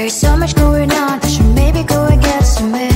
There's so much going on, I should maybe go and get somewhere.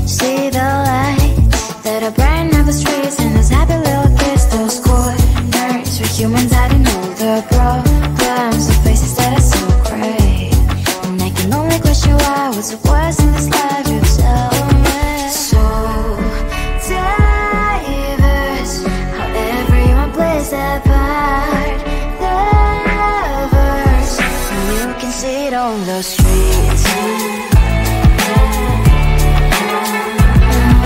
See the lights that are brighten up the streets, and those happy little kids, those corners where humans hiding all the problems, the faces that are so great. And I can only question why, what's the worst in this life, you tell me. So diverse, how everyone plays their part. Lovers, and you can see it on the streets.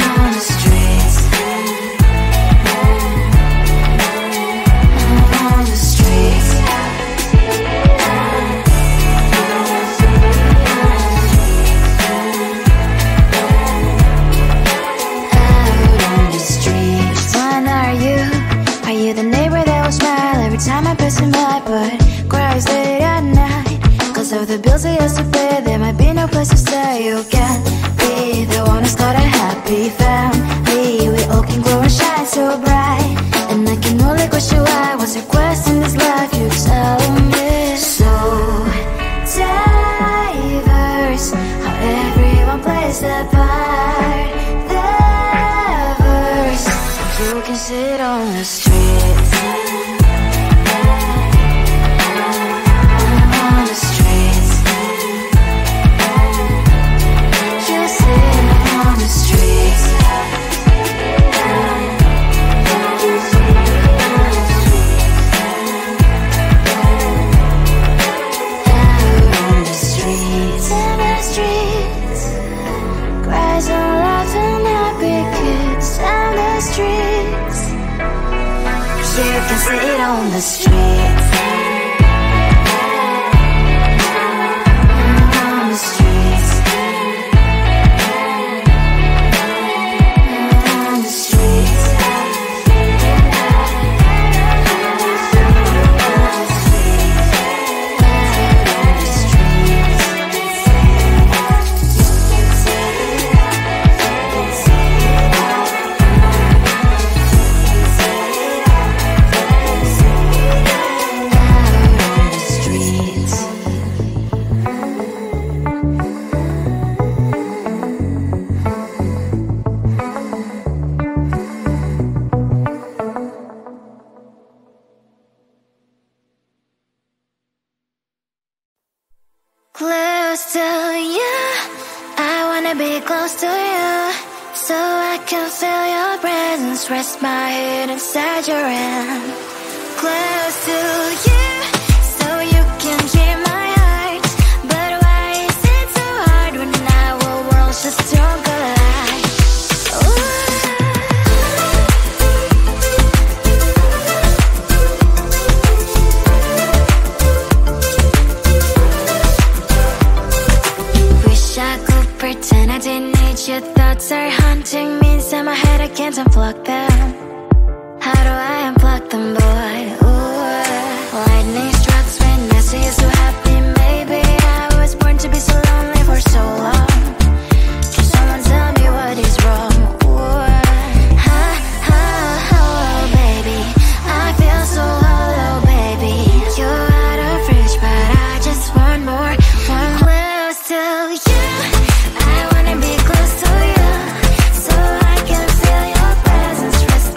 On the streets. On the streets. Are you the neighbor that will smile every time I pass him by, but cries late at night? Cause of the bills he has to pay, there might be no place to stay. You can be the one who's got a happy family. We all can glow and shine so bright, and I can only question why, what's your quest in this life, you tell me. So diverse, how everyone plays their part. Diverse, you can sit on the streets. On the streets. You sit on the streets. Out on the streets. In the streets. Cries and laughs and happy kids. On the streets. You can sit on the streets. On the streets. On the streets. Close to you, I wanna be close to you, so I can feel your presence, rest my head inside your hand. Close to you, so you can hear my heart, but why is it so hard when our worlds just don't collide? Pretend I didn't need your thoughts are haunting me inside my head, I can't unplug them. How do I unplug them, boy? Ooh, lightning strikes when I see you so happy. Maybe I was born to be so lonely for so long. Can someone tell me what is wrong? Ooh, oh, baby, I feel so hollow, baby. You're out of reach, but I just want more, one close to you. I wanna be close to you, so I can feel your presence, rest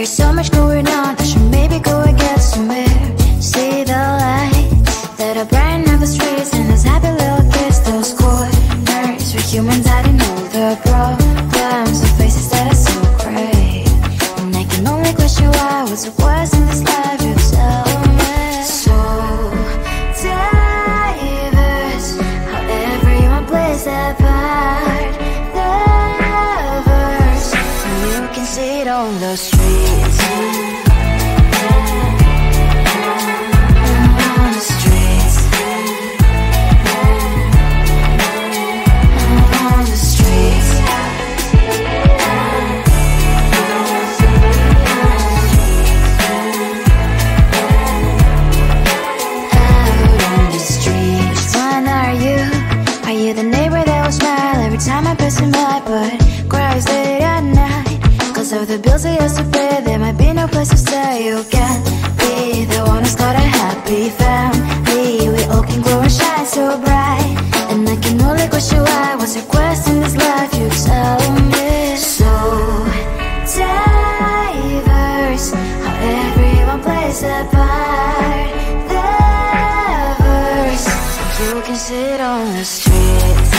There's so much going on, I should maybe go and get somewhere. See the lights that are brighten up the streets, and those happy little kids, those corners where humans hiding all the problems, the faces that are so gray. And I can only question why, what's the worst in this life, you tell me. So diverse, how everyone plays their part. Lovers, and you can see it on the streets. Of the bills I used to pay, there might be no place to stay. You can't be the one who's got a happy family. We all can grow and shine so bright, and I can only question why. What's your quest in this life, you tell me. So diverse, how everyone plays their part. Lovers, you can sit on the streets.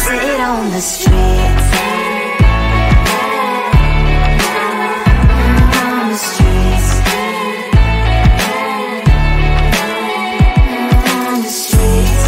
Sit on the streets. On the streets. On the streets.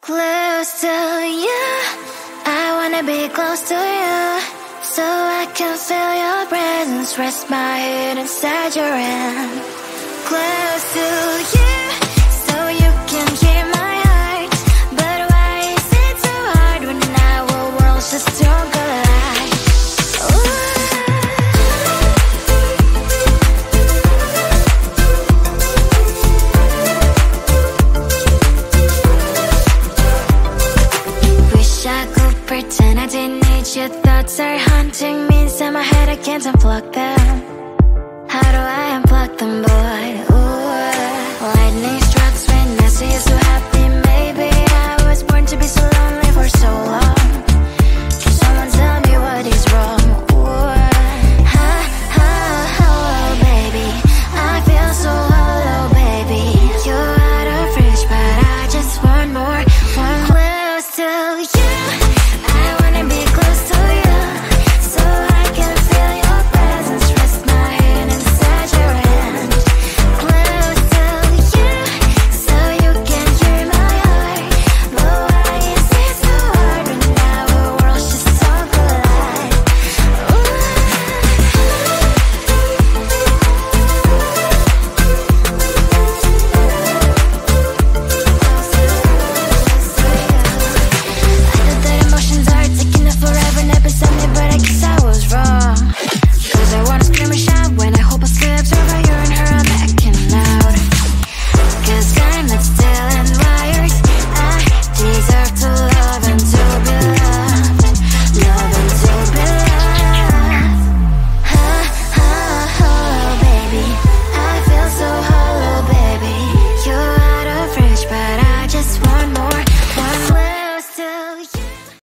Close to you, I wanna be close to you, so I can feel your presence, rest my head inside your hand. Close to you, so you can hear my heart. But why is it so hard when our worlds just don't collide? Pretend I didn't need your thoughts are haunting me inside my head, I can't unplug them.